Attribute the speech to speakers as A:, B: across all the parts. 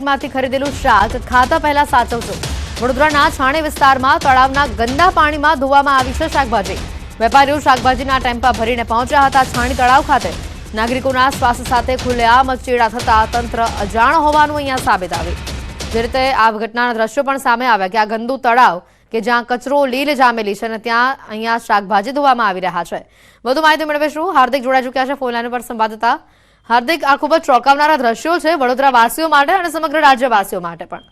A: માર્કેટમાંથી ખરીદેલું શાક ખાતા પહેલા સાચવજો। વડોદરાના છાણી વિસ્તારમાં તળાવના ગંદા પાણીમાં ધોવામાં આવી છે શાકભાજી। વેપારીઓ શાકભાજીના ટેમ્પા ભરીને પહોંચ્યા હતા છાણી તળાવ ખાતે। નાગરિકોના સ્વાસ્થ્ય સાથે ખુલ્લેઆમ ચેડા થતા તંત્ર અજાણ હોવાનું અહીંયા સાબિત આવ્યું। જે રીતે આ ઘટનાના દ્રશ્યો પણ સામે આવ્યા કે આ ગંદુ તળાવ કે જ્યાં કચરો લીલ જામેલી છે અને ત્યાં અહીંયા શાકભાજી ધોવામાં આવી રહ્યા છે। વધુ માહિતી મેળવીશું। હાર્દિક જોડાઈ ચૂક્યા છે ફોન લાઈન પર સંવાદદાતા। હાર્દિક, આ ખૂબ જ ચોંકાવનારા દ્રશ્યો છે વડોદરા વાસીઓ માટે અને સમગ્ર રાજ્યવાસીઓ માટે પણ।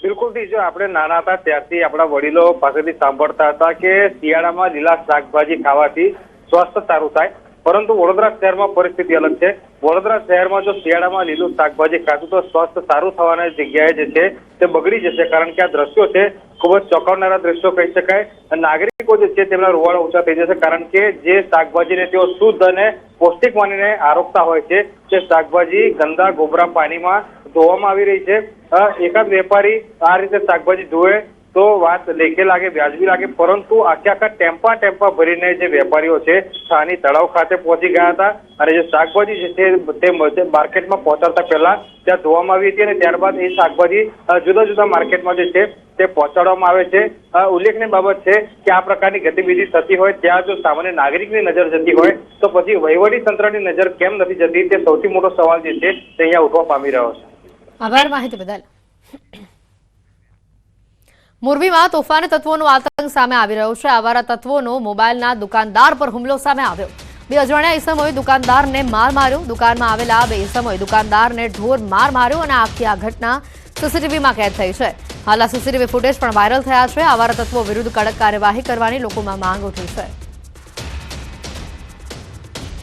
B: બિલકુલ થી જો આપણે નાના હતા ત્યારથી આપણા વડીલો પાસેથી સાંભળતા હતા કે શિયાળામાં લીલા શાકભાજી ખાવાથી સ્વાસ્થ્ય સારું થાય, પરંતુ વડોદરા શહેરમાં પરિસ્થિતિ અલગ છે। વડોદરા શહેરમાં જો શિયાળામાં લીલું શાકભાજી ખાતું તો સ્વાસ્થ્ય સારું થવાના જગ્યાએ જે છે તે બગડી જશે, કારણ કે આ દ્રશ્યો છે ખૂબ જ ચોંકાવનારા દ્રશ્યો કહી શકાય। નાગરિકો જે છે તેમના રૂવાડા ઊંચા થઈ જશે, કારણ કે જે શાકભાજીને તેઓ શુદ્ધ અને પૌષ્ટિક માનીને આરોગતા હોય છે તે શાકભાજી ગંદા ગોબરા પાણીમાં ધોવામાં આવી રહી છે। એકાદ વેપારી આ રીતે શાકભાજી ધોવે તો વાત લેખે લાગે, વ્યાજબી લાગે, પરંતુ આખા ટેમ્પા ભરીને જે વેપારીઓ છે છાણી તળાવ ખાતે પહોંચી ગયા હતા અને જે શાકભાજી છે તે માર્કેટમાં પહોંચાડતા પહેલા ત્યાં ધોવામાં આવી હતી અને ત્યારબાદ એ શાકભાજી જુદા જુદા માર્કેટમાં જે છે તે પહોંચાડવામાં આવે છે। ઉલ્લેખનીય બાબત છે કે આ પ્રકારની ગતિવિધિ થતી હોય ત્યાં જો સામાન્ય નાગરિકની નજર જતી હોય તો પછી વહીવટી તંત્રની નજર કેમ નથી જતી, તે સૌથી મોટો સવાલ જે છે તે અહીંયા ઉઠવા પામી રહ્યો છે।
A: આભાર માહિતી બદલ। મોરબીમાં તોફાની તત્વોનો આતંક સામે આવી રહ્યો છે। આવારા તત્વોનો મોબાઈલના દુકાનદાર પર હુમલો સામે આવ્યો। બે અજાણ્યા ઈસમોએ દુકાનદારને માર માર્યો। દુકાનમાં આવેલા બે ઈસમોએ દુકાનદારને ઢોર માર માર્યો અને આખી આ ઘટના સીસીટીવીમાં કેદ થઈ છે। હાલ આ સીસીટીવી ફૂટેજ પણ વાયરલ થયા છે। આવારા તત્વો વિરુદ્ધ કડક કાર્યવાહી કરવાની લોકોમાં માંગ ઉઠી છે।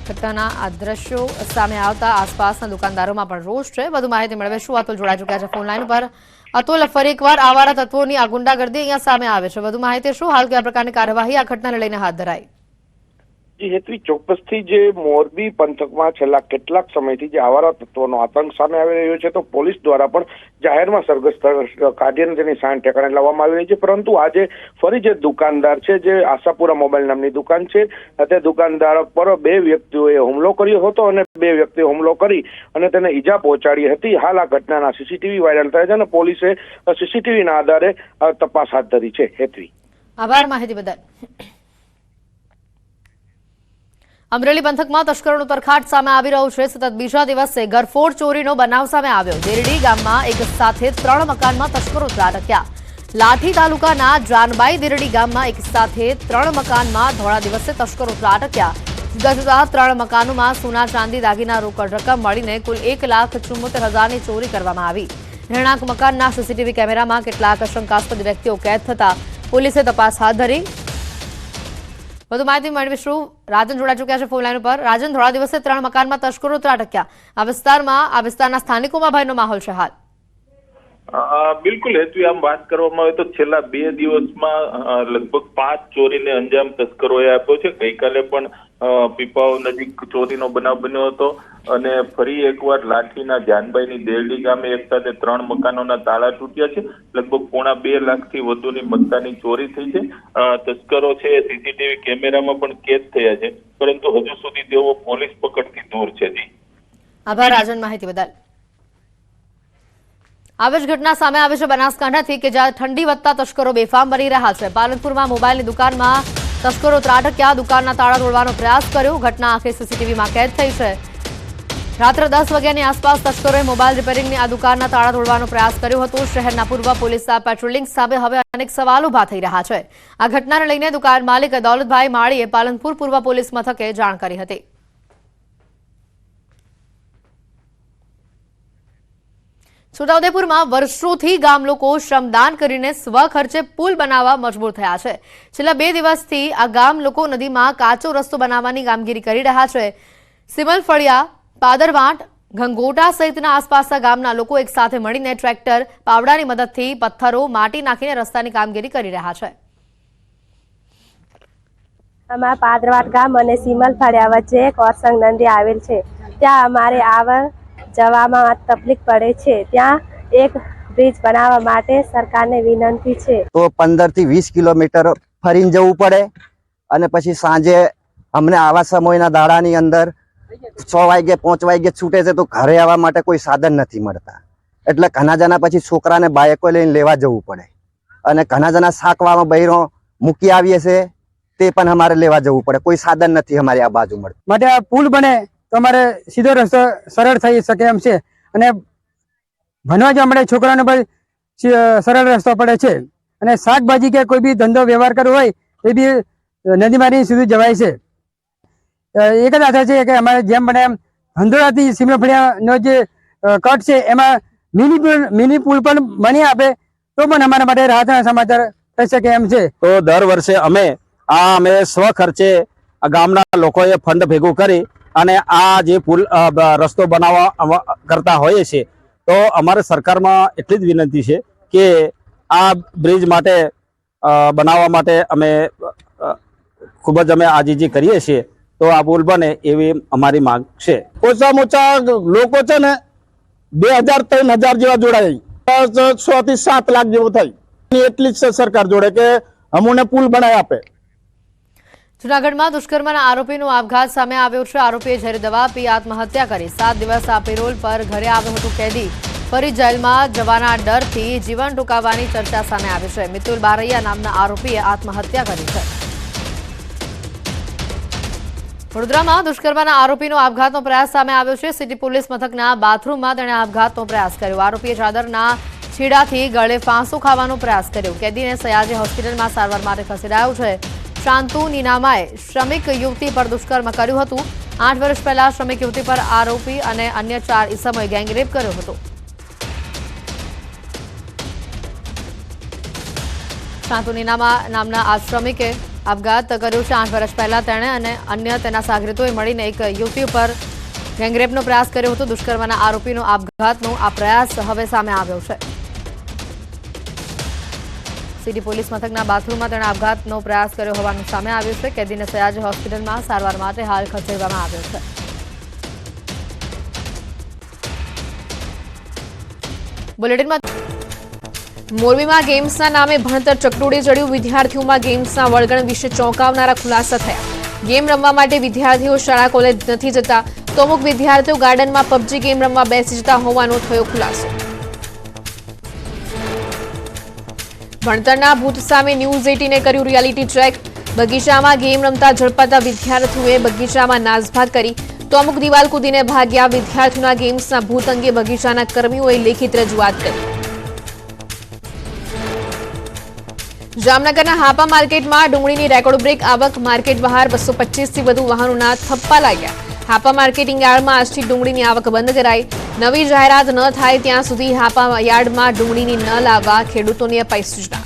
A: ઘટનાના આ દ્રશ્યો સામે આવતા આસપાસના દુકાનદારોમાં પણ રોષ છે। વધુ માહિતી મેળવીશું। અતુલ જોડાઈ ચૂક્યા છે ફોન લાઈન પર। અતુલ, ફરી એકવાર આવારા તત્વોની આ ગુંડાગર્દી અહીંયા સામે આવે છે, વધુ માહિતી શું? હાલ કયા પ્રકારની કાર્યવાહી આ ઘટનાને લઈને હાથ ધરાઈ?
C: જી હેતવી, ચોક્કસથી જે મોરબી પંથકમાં છેલ્લા કેટલાક સમયથી જે આવારા તત્વોનો આતંક સામે આવી રહ્યો છે તો પોલીસ દ્વારા પણ જાહેરમાં સરઘસ કાઢીને તેની સાણ ઠેકાણે લાવવામાં આવી રહી છે, પરંતુ આજે ફરી જે દુકાનદાર છે, જે આશાપુરા મોબાઈલ નામની દુકાન છે, તે દુકાનદાર પર બે વ્યક્તિઓએ હુમલો કર્યો હતો અને બે વ્યક્તિઓ હુમલો કરી અને તેને ઈજા પહોંચાડી હતી। હાલ આ ઘટનાના સીસીટીવી વાયરલ થયા છે અને પોલીસે સીસીટીવીના આધારે તપાસ હાથ ધરી છે। હેતવી,
A: આભાર માહિતી બદલ। અમરેલી પંથકમાં તસ્કરોનો તરખાટ સામે આવી રહ્યો છે। સતત બીજા દિવસે ઘરફોડ ચોરીનો બનાવ સામે આવ્યો। દેરડી ગામમાં એક સાથે 3 મકાનમાં તસ્કરો ત્રાટક્યા। લાઠી તાલુકાના જાનબાઈ દેરડી ગામમાં એક સાથે 3 મકાનમાં ધોળા દિવસે તસ્કરો ત્રાટક્યા। જુદા જુદા 3 મકાનોમાં સોના ચાંદી દાગીના રોકડ રકમ મળીને કુલ 1,74,000ની ચોરી કરવામાં આવી। રહેણાંક મકાનના સીસીટીવી કેમેરામાં કેટલાક શંકાસ્પદ વ્યક્તિઓ કેદ થતા પોલીસે તપાસ હાથ ધરી। વધુ માહિતી મેળવીશું। રાજન જોડાઈ ચૂક્યા છે ફોન લાઈન પર। રાજન, થોડા દિવસે 3 મકાનમાં તસ્કરો ત્રાટક્યા। આ વિસ્તારના સ્થાનિકોમાં ભયનો માહોલ છે હાલ।
D: બિલકુલ હેતુ, આમ વાત કરવામાં આવે તો છેલ્લા 2 દિવસમાં લગભગ 5 ચોરીને અંજામ તસ્કરોએ આપ્યો છે। ગઈકાલે પણ પીપાઓ નજીક ચોરીનો બનાવ બન્યો હતો અને ફરી એકવાર લાઠીના જાનબાઈની દેરડી ગામે એક સાથે 3 મકાનોના તાળા તૂટ્યા છે। લગભગ 2.5 લાખથી વધુની મત્તાની ચોરી થઈ છે। તસ્કરો છે સીસીટીવી કેમેરામાં પણ કેદ થયા છે, પરંતુ હજુ સુધી તેઓ પોલીસ પકડથી દૂર છે। જી
A: આભાર રાજન માહિતી બદલ। આવી જ ઘટના સામે આવી છે બનાસકાંઠાથી કે જ્યાં ઠંડી વધતા તસ્કરો બેફામ બની રહ્યા છે। પાલનપુરમાં મોબાઈલની દુકાનમાં તસ્કરો ત્રાટક્યા। દુકાનના તાળા તોડવાનો પ્રયાસ કર્યો। ઘટના આખી સીસીટીવીમાં કેદ થઈ છે। રાત્રે 10 વાગ્યાની આસપાસ તસ્કરોએ મોબાઈલ રિપેરિંગની આ દુકાનના તાળા તોડવાનો પ્રયાસ કર્યો હતો। શહેરના પૂર્વ પોલીસના પેટ્રોલિંગ સામે હવે અનેક સવાલ ઉભા થઈ રહ્યા છે। આ ઘટનાને લઈને દુકાન માલિક દૌલતભાઈ માળીએ પાલનપુર પૂર્વ પોલીસ મથકે જાણ કરી હતી। છોટાઉદેપુરમાં વર્ષોથી ગામ લોકો શ્રમદાન કરીને સ્વખર્ચે પુલ બનાવવા મજબૂર થયા છે। છેલ્લા 2 દિવસથી આ ગામ લોકો નદીમાં કાચો રસ્તો બનાવવાની કામગીરી કરી રહ્યા છે। સિમલફળિયા, પાદરવાંટ, ઘંગોટા સહિતના આસપાસના ગામના લોકો એક સાથે મળીને ટ્રેક્ટર, પાવડાની મદદથી પથ્થરો, માટી નાખીને રસ્તાની કામગીરી કરી રહ્યા છે।
E: અમારા પાદરવાંટ ગામ અને સિમલફળિયા વચ્ચે એક ઓરસંગ નદી આવેલ છે। ત્યાં અમારે આવર જવામાં તકલીફ પડે છે। ત્યાં એક બ્રિજ બનાવવા માટે સરકારને વિનંતી છે।
F: તો 15 થી 20 કિલોમીટર ફરીને જવું પડે અને પછી સાંજે અમને આવા સમયના દાડાની અંદર 6 વાગે 5 વાગે છૂટે છે તો ઘરે આવવા માટે કોઈ સાધન નથી મળતા। એટલે ઘણા જણા પછી છોકરાને બાઇકો લઈને લેવા જવું પડે અને ઘણા જણા શાકવામાં બૈરો મૂકી આવીએ છે તે પણ અમારે લેવા જવું પડે, કોઈ સાધન નથી અમારી આ બાજુ મળે.
G: માટે આ પુલ બને તો અમારે સીધો રસ્તો સરળ થઈ શકે એમ છે અને ભણવા જવા માટે છોકરાને પણ સરળ રસ્તો પડે છે અને શાકભાજી કે કોઈ બી ધંધો વ્યવહાર કરવો હોય એ બી નદીમાંથી સુધી જવાય છે. એક જ આશા છે કે અમારે જેમ બને એમ હંધોળાથી સીમલફળિયાનો જે કટ છે એમાં મિની પુલ પણ બની આપે તો પણ અમારા માટે રાહતના સમાચાર થઈ શકે એમ છે.
H: તો દર વર્ષે અમે સ્વખર્ચે ગામના લોકોએ ફંડ ભેગું કરી અને આ જે પુલ રસ્તો બનાવવા કરતા હોઈએ છીએ. તો અમારે સરકારમાં એટલી જ વિનંતી છે કે આ બ્રિજ માટે બનાવવા માટે અમે ખૂબ જ અમે આજીજી કરીએ છીએ. તો આ પુલ બને એવી અમારી માંગ છે. ઓછામાં ઓછા લોકો છે ને 2000-3000 જેવા જોડાય, 6 થી 7 લાખ જેવું થાય એટલી જ સરકાર જોડે કે અમુને પુલ બનાવી આપે.
A: જૂનાગઢમાં દુષ્કર્મના આરોપીનો આપઘાત સામે આવ્યો છે. આરોપીએ ઝેરી દવા પી આત્મહત્યા કરી. 7 દિવસ આ પેરોલ પર ઘરે આવ્યો હતો કેદી. ફરી જેલમાં જવાના ડરથી જીવન ટૂંકાવવાની ચર્ચા સામે આવી છે. મિતુલ બારૈયા નામના આરોપીએ આત્મહત્યા કરી છે. વડોદરામાં દુષ્કર્મના આરોપીનો આપઘાતનો પ્રયાસ સામે આવ્યો છે. સિટી પોલીસ મથકના બાથરૂમમાં તેણે આપઘાતનો પ્રયાસ કર્યો. આરોપીએ ચાદરના છીડાથી ગળે ફાંસો ખાવાનો પ્રયાસ કર્યો. કેદીને સયાજી હોસ્પિટલમાં સારવાર માટે ખસેડાયો છે. શાંતુ નીનામાએ શ્રમિક યુવતી પર દુષ્કર્મ કર્યું હતું. 8 વર્ષ પહેલા શ્રમિક યુવતી પર આરોપી અને અન્ય 4 ઈસમોએ ગેંગરેપ કર્યો હતો. શાંતુ નીનામા નામના આ શ્રમિકે આપઘાત કર્યો છે. 8 વર્ષ પહેલા તેણે અને અન્ય તેના સાગરીતોએ મળીને એક યુવતી પર ગેંગરેપનો પ્રયાસ કર્યો હતો. દુષ્કર્મના આરોપીનો આપઘાતનો આ પ્રયાસ હવે સામે આવ્યો છે. સિટી પોલીસ મથકના બાથરૂમમાં તેણે આપઘાતનો પ્રયાસ કર્યો હોવાનું સામે આવ્યું છે. કેદીને સયાજી હોસ્પિટલમાં સારવાર માટે હાલ ખસેડવામાં આવ્યો છે. બુલેટિનમાં મોરબીમાં ગેમ્સના નામે ભણતર ચકડોળે ચડ્યું. વિદ્યાર્થીઓમાં ગેમ્સના વળગણ વિશે ચોંકાવનારા ખુલાસા થયા. ગેમ રમવા માટે વિદ્યાર્થીઓ શાળા કોલેજ નથી જતા તો અમુક વિદ્યાર્થીઓ ગાર્ડનમાં પબજી ગેમ રમવા બેસી જતા હોવાનો થયો ખુલાસો. ભણતરના ભૂત સામે ન્યૂઝ 18એ કર્યું રિયાલિટી ચેક. બગીચામાં ગેમ રમતા ઝડપાતા વિદ્યાર્થીઓએ બગીચામાં નાસભાગ કરી તો અમુક દિવાલ કૂદીને ભાગ્યા. વિદ્યાર્થીઓના ગેમ્સના ભૂત અંગે બગીચાના કર્મીઓએ લેખિત રજૂઆત કરી. જામનગરના હાપા માર્કેટમાં ડુંગળીની રેકોર્ડ બ્રેક આવક. માર્કેટ બહાર 225થી વધુ વાહનોના થપ્પા લાગ્યા. હાપા માર્કેટિંગ યાર્ડમાં આજથી ડુંગળીની આવક બંધ કરાઈ. નવી જાહેરાત ન થાય ત્યાં સુધી હાપા યાર્ડમાં ડુંગળીની ન લાવવા ખેડૂતોને અપાઈ સૂચના.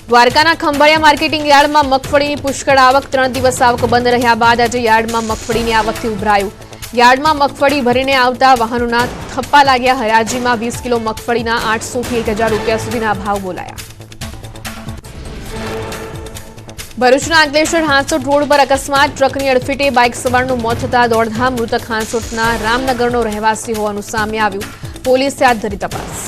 A: દ્વારકાના ખંભાળિયા માર્કેટિંગ યાર્ડમાં મગફળીની પુષ્કળ આવક. 3 દિવસ આવક બંધ રહ્યા બાદ આજે યાર્ડમાં મગફળીની આવકથી ઉભરાયું. યાર્ડમાં મગફળી ભરીને આવતા વાહનોના થપ્પા લાગ્યા. હરાજીમાં 20 કિલો મગફળીના 800 થી 1000 રૂપિયા સુધીના ભાવ બોલાયા. ભરૂચના અંકલેશ્વર હાંસોટ રોડ પર અકસ્માત. ટ્રકની અડફેટે બાઇક સવારનું મોત થતા દોડધામ. મૃતક હાંસોટના રામનગરનો રહેવાસી હોવાનું સામે આવ્યું. પોલીસે હાથ ધરી તપાસ.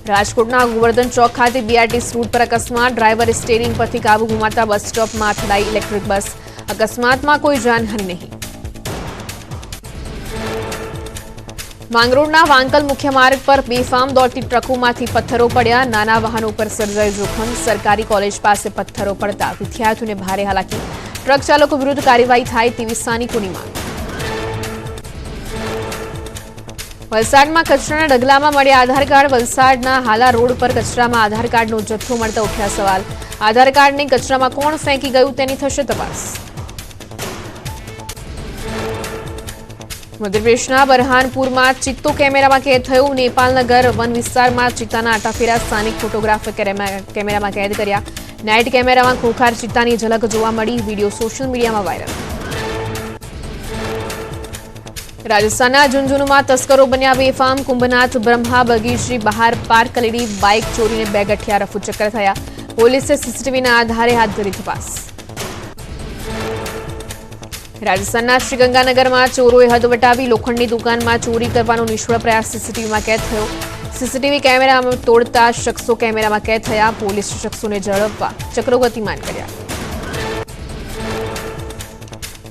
A: રાજકોટના ગોવર્ધન ચોક ખાતે બીઆરટીસી રૂટ પર અકસ્માત. ડ્રાઈવરે સ્ટીયરિંગ પરથી કાબુ ગુમાવતા બસ સ્ટોપમાં અથડાઈ ઇલેક્ટ્રિક બસ. અકસ્માતમાં કોઈ જાનહાનિ નહીં. માંગરોળના વાંકલ મુખ્ય માર્ગ પર બેફામ દોડતી ટ્રકોમાંથી પથ્થરો પડ્યા. નાના વાહનો પર સર્જાયું જોખમ. સરકારી કોલેજ પાસે પથ્થરો પડતા વિદ્યાર્થીઓને ભારે હાલાકી. ટ્રક ચાલકો વિરુદ્ધ કાર્યવાહી થાય તેવી સ્થાનિકોની માંગ. વલસાડમાં કચરાના ઢગલામાં મળ્યા આધાર કાર્ડ. વલસાડના હાલા રોડ પર કચરામાં આધાર કાર્ડનો જથ્થો મળતા ઉઠ્યા સવાલ. આધાર કાર્ડને કચરામાં કોણ ફેંકી ગયું તેની થશે તપાસ. મધ્યપ્રદેશના બરહાનપુરમાં ચિત્તો કેમેરામાં કેદ થયું. નેપાલનગર વન વિસ્તારમાં ચિત્તાના આટાફેરા સ્થાનિક ફોટોગ્રાફર કેમેરામાં કેદ કર્યા. નાઇટ કેમેરામાં ખોખાર ચિત્તાની ઝલક જોવા મળી. વિડીયો સોશિયલ મીડિયામાં વાયરલ. રાજસ્થાનના ઝુંઝુનુમાં તસ્કરો બન્યા બેફામ. કુંભનાથ બ્રહ્મા બગીચી બહાર પાર્ક કરેલી બાઇક ચોરીને 2 ગઠિયા રફુચક્કર થયા. પોલીસે સીસીટીવીના આધારે હાથ ધરી તપાસ. રાજસ્થાનના શ્રીગંગાનગરમાં ચોરોએ હદ વટાવી. લોખંડની દુકાનમાં ચોરી કરવાનો નિષ્ફળ પ્રયાસ સીસીટીવીમાં કેદ થયો. સીસીટીવી કેમેરામાં તોડતા શખ્સો કેમેરામાં કેદ થયા. પોલીસ શખ્સોને ઝડપવા ચક્રો ગતિમાન કર્યા.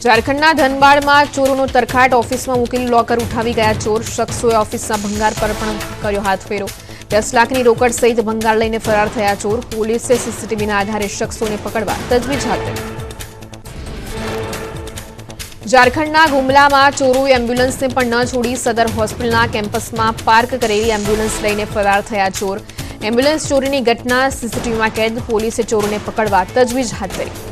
I: ઝારખંડના ધનબાદમાં ચોરોનો તરખાટ, ઓફિસમાં મૂકેલું લોકર ઉઠાવી ગયા ચોર. શખ્સોએ ઓફિસના ભંગાર પર પણ કર્યો હાથફેરો. 10 લાખની રોકડ સહિત ભંગાર લઈને ફરાર થયા ચોર. પોલીસે સીસીટીવીના આધારે શખ્સોને પકડવા તજવીજ હાથ ધરી. ઝારખંડના ગુમલામાં ચોરોએ એમ્બ્યુલન્સને પણ ન છોડી. સદર હોસ્પિટલના કેમ્પસમાં પાર્ક કરેલી એમ્બ્યુલન્સ લઈને ફરાર થયા ચોર. એમ્બ્યુલન્સ ચોરીની ઘટના સીસીટીવીમાં કેદ. પોલીસે ચોરોને પકડવા તજવીજ હાથ ધરી.